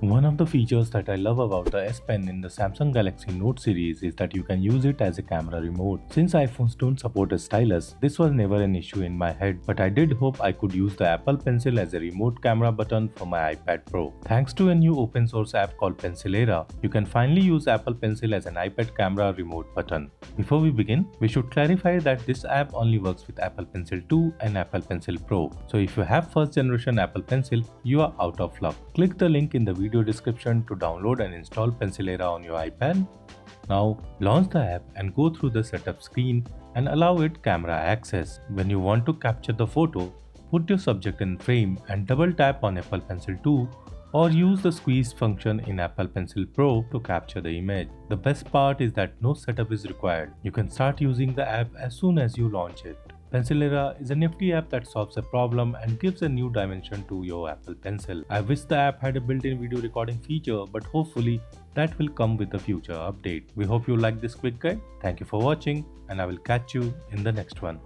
One of the features that I love about the S Pen in the Samsung Galaxy Note series is that you can use it as a camera remote. Since iPhones don't support a stylus, this was never an issue in my head, but I did hope I could use the Apple Pencil as a remote camera button for my iPad Pro. Thanks to a new open source app called Pencilera, you can finally use Apple Pencil as an iPad camera remote button. Before we begin, we should clarify that this app only works with Apple Pencil 2 and Apple Pencil Pro. So if you have first generation Apple Pencil, you are out of luck. Click the link in the video description to download and install Pencilera on your iPad. Now launch the app and go through the setup screen and allow it camera access. When you want to capture the photo, put your subject in frame and double tap on Apple Pencil 2 or use the squeeze function in Apple Pencil Pro to capture the image. The best part is that no setup is required. You can start using the app as soon as you launch it. Pencilera is a nifty app that solves a problem and gives a new dimension to your Apple Pencil. I wish the app had a built-in video recording feature, but hopefully that will come with a future update. We hope you like this quick guide. Thank you for watching, and I will catch you in the next one.